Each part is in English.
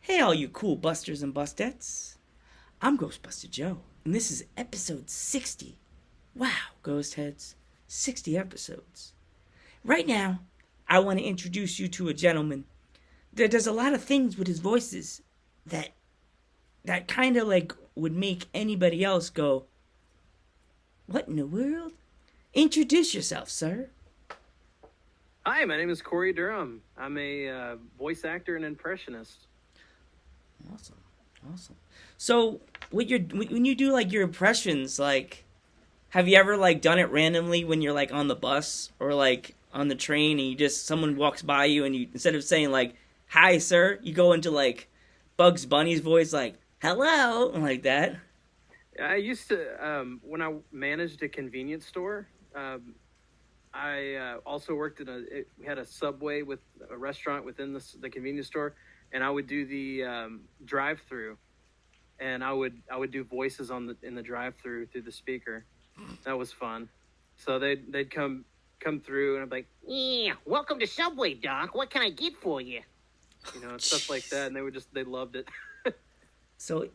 Hey, all you cool busters and bustettes. I'm Ghostbuster Joe, and this is episode 60. Wow, ghost heads, 60 episodes. Right now, I want to introduce you to a gentleman that does a lot of things with his voices that kind of like would make anybody else go, "What in the world?" Introduce yourself, sir. Hi, my name is Korey Durham. I'm a voice actor and impressionist. Awesome, awesome. So, when you do like your impressions, like, have you ever like done it randomly when you're like on the bus or like on the train and you just someone walks by you and you instead of saying like "Hi, sir," you go into like Bugs Bunny's voice like "Hello" like that. I used to, when I managed a convenience store, I also worked we had a Subway with a restaurant within the convenience store, and I would do the drive-through, and I would do voices in the drive-through through the speaker. That was fun. So they'd come through, and I'd be like, Yeah, welcome to Subway, Doc. What can I get for you? stuff like that, and they loved it. So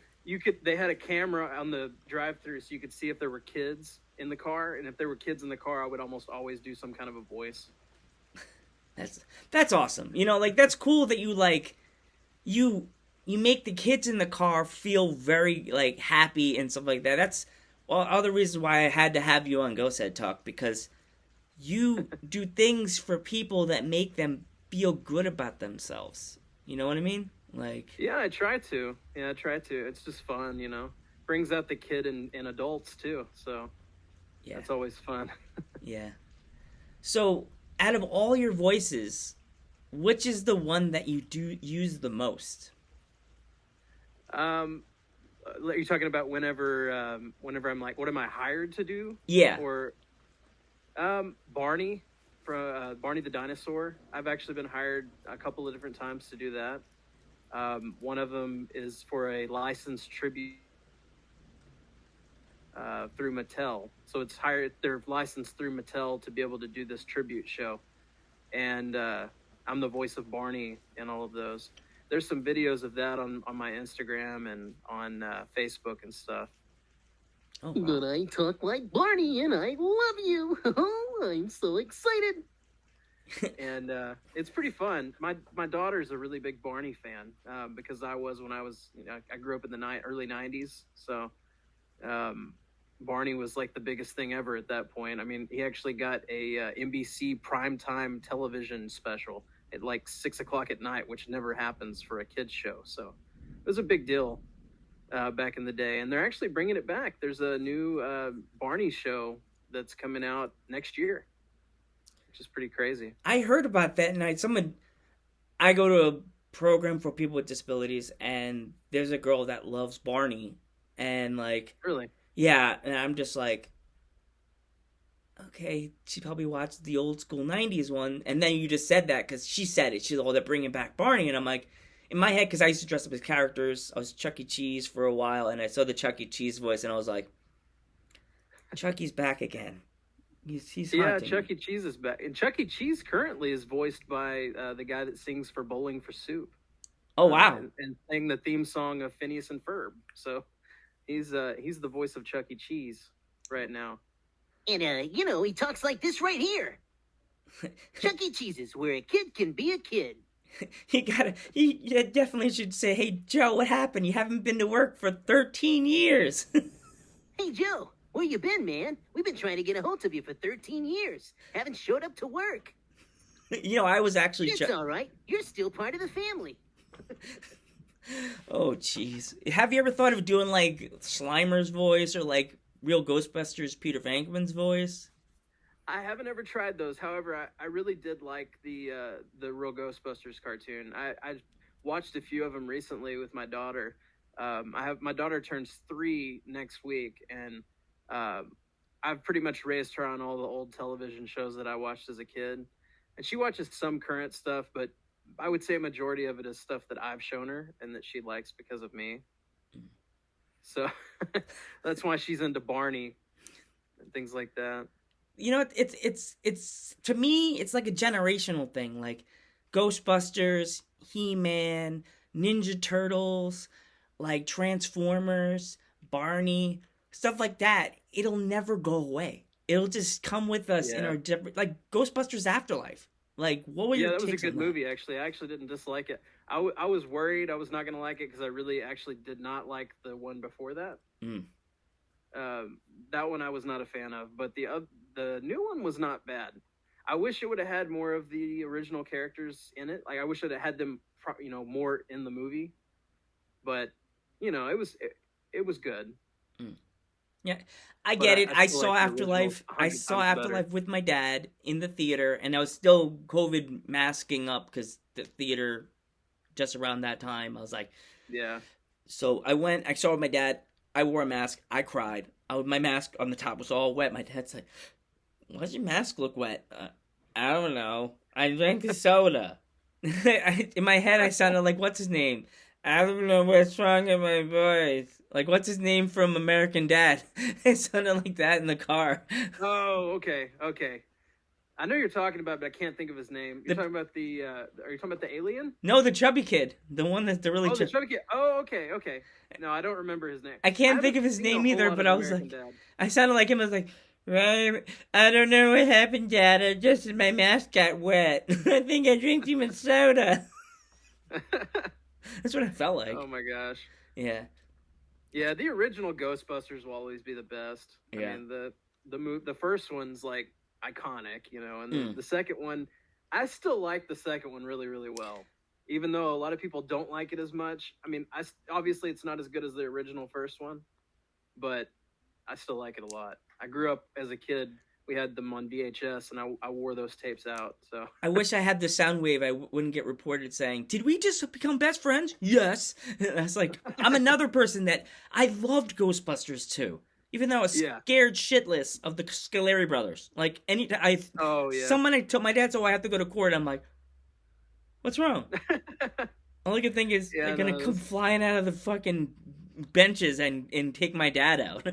They had a camera on the drive-through, so you could see if there were kids in the car, and if there were kids in the car, I would almost always do some kind of a voice. that's awesome. Like that's cool that you you make the kids in the car feel very like happy and stuff like that. That's well, other reasons why I had to have you on Ghost Head Talk because you do things for people that make them feel good about themselves. You know what I mean? Like, Yeah, I try to. Yeah, I try to. It's just fun. Brings out the kid in adults too. So yeah, that's always fun. yeah. So, out of all your voices, which is the one that you do use the most? um, are you talking about whenever I'm like, what am I hired to do? Yeah. Or Barney from Barney the dinosaur. I've actually been hired a couple of different times to do that. One of them is for a licensed tribute through Mattel. So it's hired. They're licensed through Mattel to be able to do this tribute show, and I'm the voice of Barney in all of those. There's some videos of that on my Instagram and on Facebook and stuff. Oh But wow. I talk like Barney and I love you. I'm so excited. And it's pretty fun. My daughter's a really big Barney fan because I was when I was I grew up in the early '90s, so Barney was like the biggest thing ever at that point. I mean, he actually got a NBC primetime television special at like 6 o'clock at night, which never happens for a kids show. So it was a big deal back in the day, and they're actually bringing it back. There's a new Barney show that's coming out next year, which is pretty crazy. I heard about that and I go to a program for people with disabilities and there's a girl that loves Barney and like Really? yeah, and I'm just like okay, she probably watched the old school 90s one and then you just said that cuz she said it. She's all they're bringing back Barney and I'm like in my head cuz I used to dress up as characters. I was Chuck E. Cheese for a while and I saw the Chuck E. Cheese voice and I was like Chucky's back again. He's Yeah, haunting Chuck me. E. Cheese is back, and Chuck E. Cheese currently is voiced by the guy that sings for Bowling for Soup, Oh wow. and sang the theme song of Phineas and Ferb. So he's the voice of Chuck E. Cheese right now. And, he talks like this right here. Chuck E. Cheese's, where a kid can be a kid. You definitely should say, "Hey Joe, what happened? You haven't been to work for 13 years." Hey, Joe, where you been, man? We've been trying to get a hold of you for 13 years. Haven't showed up to work. I was actually It's all right. You're still part of the family. Oh jeez. Have you ever thought of doing like Slimer's voice or like real Ghostbusters Peter Venkman's voice? I haven't ever tried those. However, I really did like the real Ghostbusters cartoon. I watched a few of them recently with my daughter. My daughter turns 3 next week, and I've pretty much raised her on all the old television shows that I watched as a kid. And she watches some current stuff, but I would say a majority of it is stuff that I've shown her and that she likes because of me. So that's why she's into Barney and things like that. It's to me it's like a generational thing. Like Ghostbusters, He-Man, Ninja Turtles, like Transformers, Barney, stuff like that, it'll never go away. It'll just come with us in Yeah. our different, like Ghostbusters Afterlife. Like, what were Yeah, your that was a takes good on that? movie, actually. I actually didn't dislike it. I was worried I was not going to like it because I really actually did not like the one before that. Mm. That one I was not a fan of, but the new one was not bad. I wish it would have had more of the original characters in it. Like, I wish it had them, more in the movie. But, it was good. Mm. Yeah, I But get it. I still saw like the original Afterlife. I 100 saw times Afterlife better. with my dad in the theater, and I was still COVID masking up because the theater just around that time. I was like, Yeah. so I went. I saw it with my dad. I wore a mask. I cried. My mask on the top was all wet. My dad's like, "Why does your mask look wet?" I don't know. I drank a soda. In my head, I sounded like what's his name? I don't know what's wrong in my voice. Like what's his name from American Dad? It sounded like that in the car. Oh, okay, okay. I know you're talking about, but I can't think of his name. You're The, talking about the. Are you talking about the alien? no, the chubby kid, the one that's the really Oh, the chubby. chubby kid. Oh, okay, okay. No, I don't remember his name. I I can't think haven't of his seen a name whole either, lot but of I was American like, Dad. I sounded like him. I was like, right, I don't know what happened, Dad. I just my mask got wet. I think I drank too much soda. That's what I felt like. Oh my gosh. Yeah. Yeah, the original Ghostbusters will always be the best. Yeah. I mean, the first one's like iconic, and Mm. the second one, I still like the second one really, really well. Even though a lot of people don't like it as much. I mean, obviously it's not as good as the original first one, but I still like it a lot. I grew up as a kid. We had them on VHS, and I wore those tapes out. So I wish I had the sound wave. I wouldn't get reported saying, "Did we just become best friends?" Yes. I was like, I'm another person that I loved Ghostbusters too, even though I was yeah. scared shitless of the Scaleri brothers. Like Oh yeah. someone I told my dad, so I have to go to court. I'm like, what's wrong? All I can think is Yeah, they're gonna no, come flying out of the fucking benches and take my dad out.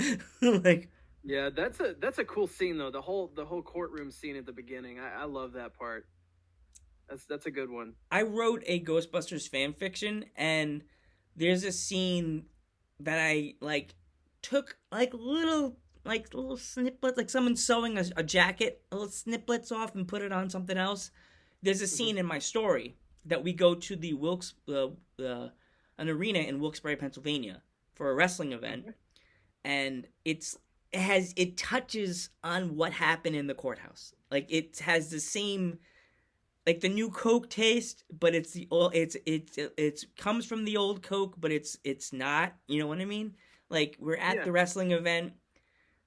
Like, yeah, that's a cool scene though. The whole courtroom scene at the beginning. I love that part. That's a good one. I wrote a Ghostbusters fan fiction, and there's a scene that I like took like little snippets, like someone sewing a jacket, little snippets off and put it on something else. There's a scene in my story that we go to the an arena in Wilkes-Barre, Pennsylvania, for a wrestling event, and it touches on what happened in the courthouse. Like it has the same, like the new Coke taste, but it's the old. It's comes from the old Coke, but it's not. You know what I mean? Like we're at Yeah. the wrestling event,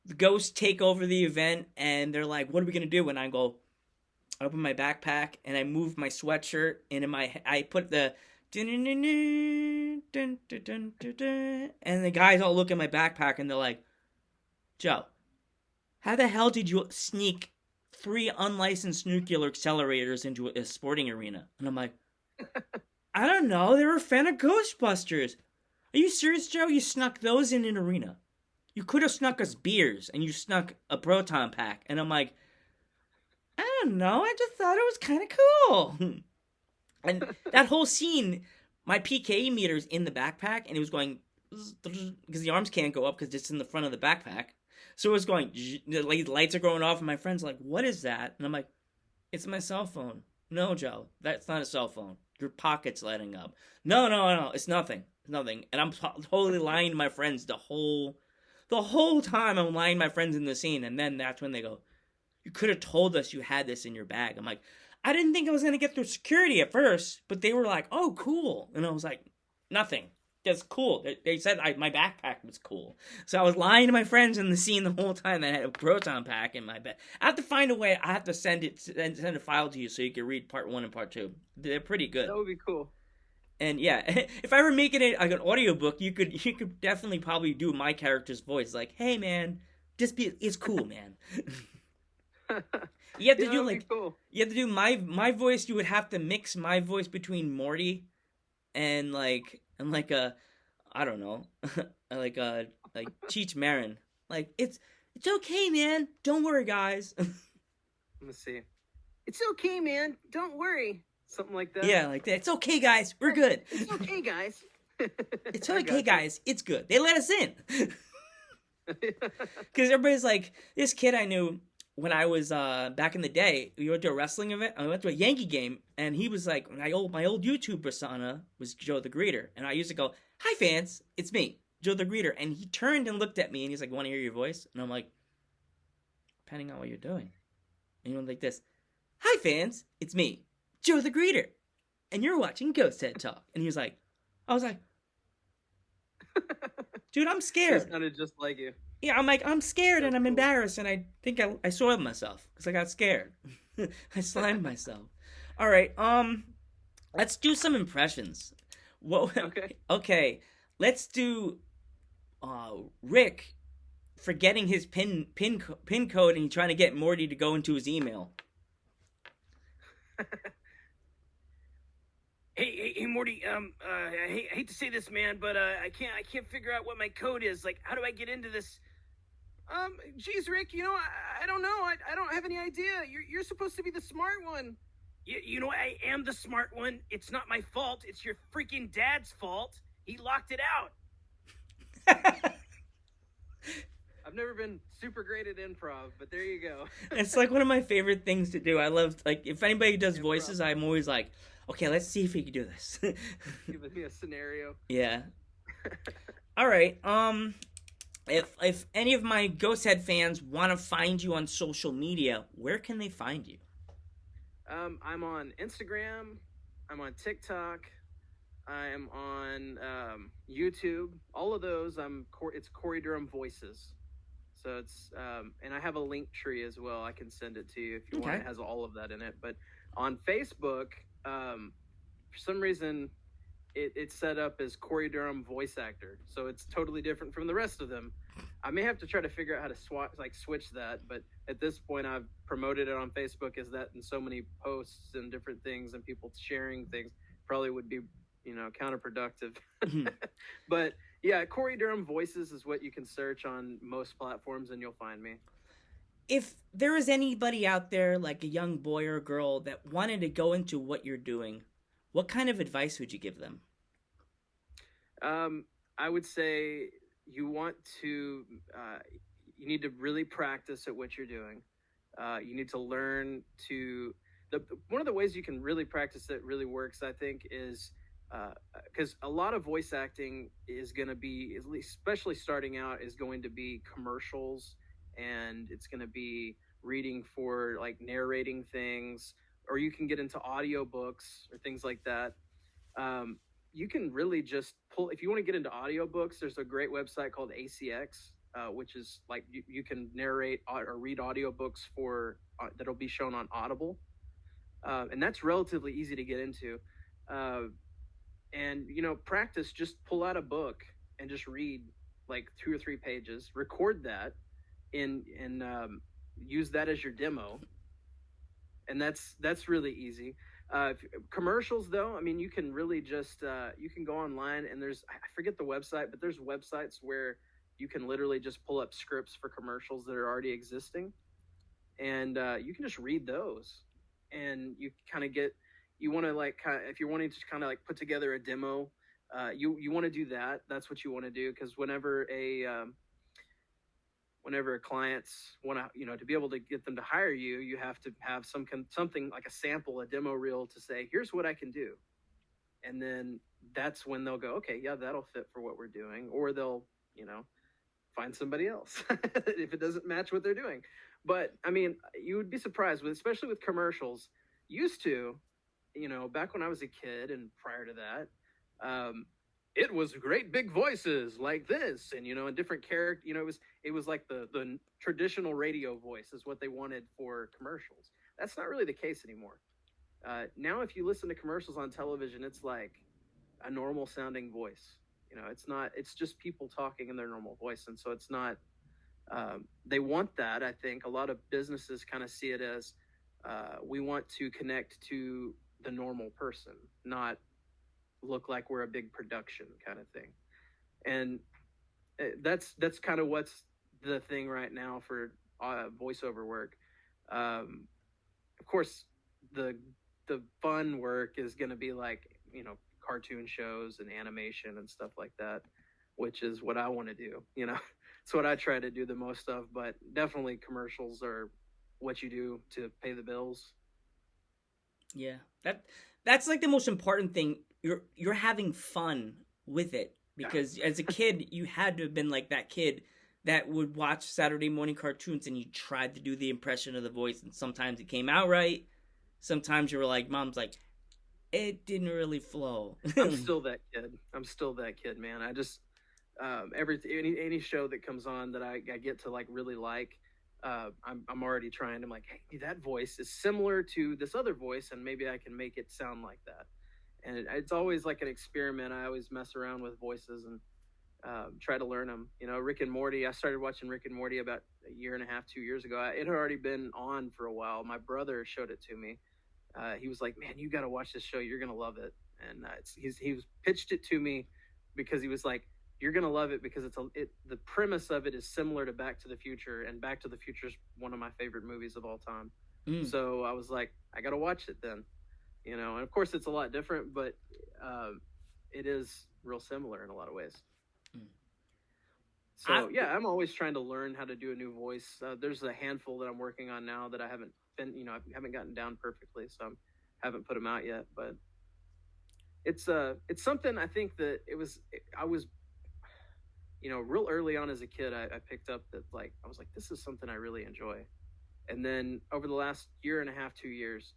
the ghosts take over the event, and they're like, "What are we gonna do?" And I go, I open my backpack and I move my sweatshirt, and I put the and the guys all look at my backpack and they're like, "Joe, how the hell did you sneak 3 unlicensed nuclear accelerators into a sporting arena?" And I'm like, "I don't know. They were a fan of Ghostbusters." Are you serious, Joe? You snuck those in an arena. You could have snuck us beers, and you snuck a proton pack. And I'm like, I don't know. I just thought it was kind of cool. And that whole scene, my PKE meter's in the backpack, and it was going because the arms can't go up because it's in the front of the backpack. So it was going. The lights are going off, and my friend's like, "What is that?" And I'm like, "It's my cell phone." "No, Joe, that's not a cell phone. Your pocket's lighting up." No, it's nothing. It's nothing. And I'm totally lying to my friends the whole time. I'm lying to my friends in the scene, and then that's when they go, "You could have told us you had this in your bag." I'm like, I didn't think I was gonna get through security at first, but they were like, "Oh, cool," and I was like, "Nothing. That's cool." They said my backpack was cool, so I was lying to my friends in the scene the whole time that I had a proton pack in my bag. I have to find a way. I have to send a file to you so you can read part 1 and part 2. They're pretty good. That would be cool. And yeah, if I were making it like an audiobook, you could definitely probably do my character's voice, like, "Hey man, it's cool, man." You have to Yeah, do that would like be cool. you have to do my voice. You would have to mix my voice between Morty and like a, I don't know, like Cheech Marin. Like it's okay, man. Don't worry, guys. Let me see. It's okay, man. Don't worry. something like that. Yeah, like that. It's okay, guys. We're good. It's okay, guys. It's I okay, gotcha. guys. It's good. They let us in. Because everybody's like, this kid I knew when I was back in the day, we went to a wrestling event. I went to a Yankee game, and he was like, my old YouTube persona was Joe the Greeter, and I used to go, "Hi fans, it's me, Joe the Greeter," and he turned and looked at me, and he's like, "Want to hear your voice?" And I'm like, depending on what you're doing, and he went like this, "Hi fans, it's me, Joe the Greeter, and you're watching Ghost Head Talk," and he was like, I was like, dude, I'm It scared. sounded just like you. Yeah, I'm like, I'm scared and That's I'm cool. embarrassed, and I think I soiled myself because I got scared. I slimed myself. All right, let's do some impressions. What? Okay. Okay, let's do Rick forgetting his pin code and he's trying to get Morty to go into his email. Hey, Morty. I hate to say this, man, but I can't figure out what my code is. Like, how do I get into this? Geez, Rick, I don't know. I don't have any idea. You're supposed to be the smart one. You know, I am the smart one. It's not my fault. It's your freaking dad's fault. He locked it out. I've never been super great at improv, but there you go. It's like one of my favorite things to do. I love, like, if anybody does Improv. voices, I'm always like, okay, let's see if we can do this. Giving me a scenario. Yeah. All right. If any of my Ghost Head fans want to find you on social media, where can they find you? I'm on Instagram. I'm on TikTok. I'm on YouTube. All of those. It's Korey Durham Voices. So it's and I have a link tree as well. I can send it to you if you want. Okay. It has all of that in it. But on Facebook, for some reason, it's set up as Korey Durham Voice Actor. So it's totally different from the rest of them. I may have to try to figure out how to switch that. But at this point, I've promoted it on Facebook as that, and so many posts and different things and people sharing things probably would be counterproductive. But yeah, Korey Durham Voices is what you can search on most platforms, and you'll find me. If there is anybody out there, like a young boy or girl, that wanted to go into what you're doing, what kind of advice would you give them? I would say you need to really practice at what you're doing. You need to learn to one of the ways you can really practice that really works, I think, is because a lot of voice acting is going to be, at least especially starting out, is going to be commercials, and it's going to be reading for like narrating things, or you can get into audiobooks or things like that. You can really just if you want to get into audiobooks, there's a great website called ACX, which is like you can narrate or read audiobooks for that'll be shown on Audible. And that's relatively easy to get into. And practice, just pull out a book and just read like 2 or 3 pages, record that and use that as your demo. And that's really easy. Commercials, though, I mean, you can really just you can go online, and I forget the website, but there's websites where you can literally just pull up scripts for commercials that are already existing, and you can just read those, and you kind of get, you want to if you're wanting to kind of like put together a demo, you want to do that. That's what you want to do, because whenever clients want to be able to get them to hire you, you have to have something like a sample, a demo reel to say, here's what I can do. And then that's when they'll go, okay, yeah, that'll fit for what we're doing. Or they'll, find somebody else if it doesn't match what they're doing. But I mean, you would be surprised especially with commercials. Used to, back when I was a kid and prior to that, it was great big voices like this, and a different character. It was like the traditional radio voice is what they wanted for commercials. That's not really the case anymore. Now, if you listen to commercials on television, it's like a normal sounding voice. It's not. It's just people talking in their normal voice, and so it's not. They want that. I think a lot of businesses kind of see it as we want to connect to the normal person, not look like we're a big production kind of thing. And that's kind of what's the thing right now for voiceover work. Of course, the the fun work is going to be like, you know, cartoon shows and animation and stuff like that, which is what I want to do. You know, it's what I try to do the most of. But definitely commercials are what you do to pay the bills. Yeah, that's like the most important thing. You're having fun with it, because as a kid you had to have been like that kid that would watch Saturday morning cartoons and you tried to do the impression of the voice, and sometimes it came out right, sometimes you were like, mom's like, it didn't really flow. I'm still that kid, man. I just any show that comes on that I get to like really like, I'm already trying. I'm like, hey, that voice is similar to this other voice, and maybe I can make it sound like that. And it's always like an experiment. I always mess around with voices and try to learn them. You know, Rick and Morty. I started watching Rick and Morty about a year and a half, 2 years ago. It had already been on for a while. My brother showed it to me. He was like, "Man, you got to watch this show. You're gonna love it." And he was pitched it to me because he was like, "You're gonna love it because the premise of it is similar to Back to the Future, and Back to the Future is one of my favorite movies of all time." So I was like, "I gotta watch it then." You know, and of course it's a lot different, but it is real similar in a lot of ways. So yeah, I'm always trying to learn how to do a new voice. There's a handful that I'm working on now that I haven't haven't gotten down perfectly, so I haven't put them out yet. But it's something I think that I was, you know, real early on as a kid, I picked up that, like, I was like, this is something I really enjoy. And then over the last year and a half, 2 years,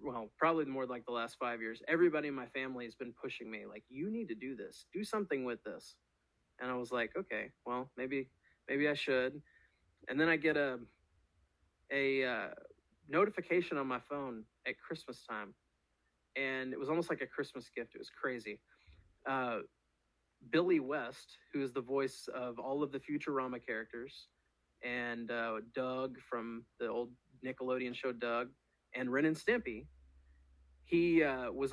well, probably more like the last 5 years, everybody in my family has been pushing me, like, you need to do this, do something with this. And I was like, okay, well, maybe I should. And then I get a notification on my phone at Christmas time, and it was almost like a Christmas gift. It was crazy. Billy West, who is the voice of all of the Futurama characters, and Doug from the old Nickelodeon show Doug, and Ren and Stimpy. He was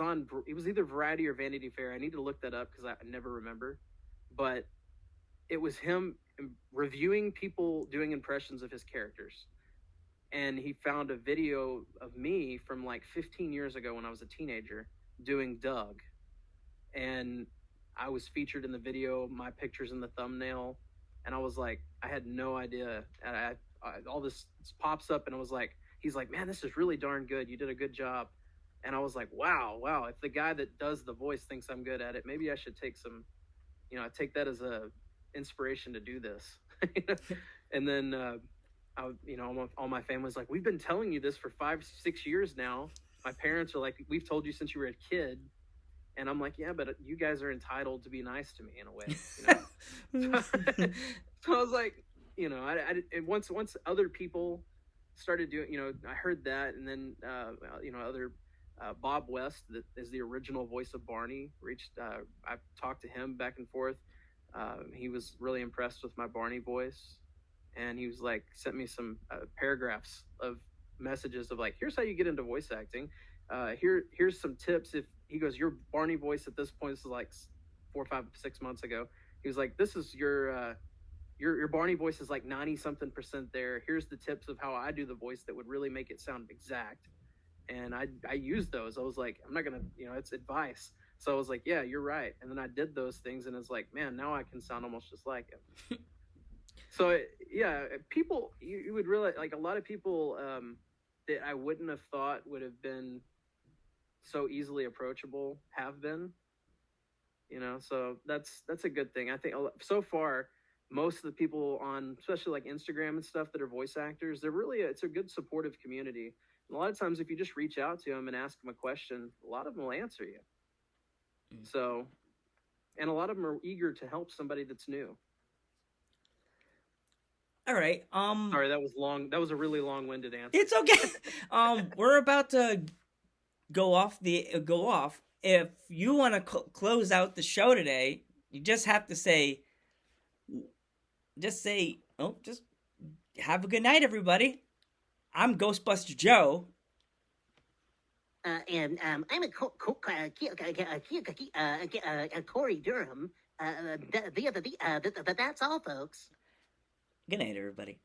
either Variety or Vanity Fair. I need to look that up because I never remember. But it was him reviewing people doing impressions of his characters. And he found a video of me from like 15 years ago when I was a teenager doing Doug. And I was featured in the video, my picture's in the thumbnail. And I was like, I had no idea. And I all this pops up, and I was like, he's like, man, this is really darn good. You did a good job. And I was like, wow. If the guy that does the voice thinks I'm good at it, maybe I should take take that as a inspiration to do this. And then, all my family's like, we've been telling you this for 5-6 years now. My parents are like, we've told you since you were a kid. And I'm like, yeah, but you guys are entitled to be nice to me in a way. You know? So I was like, you know, and once other people started doing, you know, I heard that, and then, other Bob West, that is the original voice of Barney, I've talked to him back and forth. He was really impressed with my Barney voice, and he was like, sent me some paragraphs of messages of like, here's how you get into voice acting. Here's some tips. If he goes, your Barney voice at this point, this is like 4, 5, 6 months ago. He was like, this is your Barney voice is like 90-something% there. Here's the tips of how I do the voice that would really make it sound exact. And I used those. I was like, I'm not gonna, you know, it's advice. So I was like, yeah, you're right. And then I did those things, and it's like, man, now I can sound almost just like him. So yeah, people, you would realize, like, a lot of people that I wouldn't have thought would have been so easily approachable have been, you know. So that's a good thing. I think so far, most of the people on, especially like Instagram and stuff, that are voice actors, it's a good supportive community. And a lot of times, if you just reach out to them and ask them a question, a lot of them will answer you. So, and a lot of them are eager to help somebody that's new. All right. Sorry, that was long. That was a really long-winded answer. It's okay. We're about to go off. If you want to close out the show today, you just have to say, just have a good night, everybody. I'm Ghostbuster Joe. And I'm a Korey Durham. That's all, folks. Good night, everybody.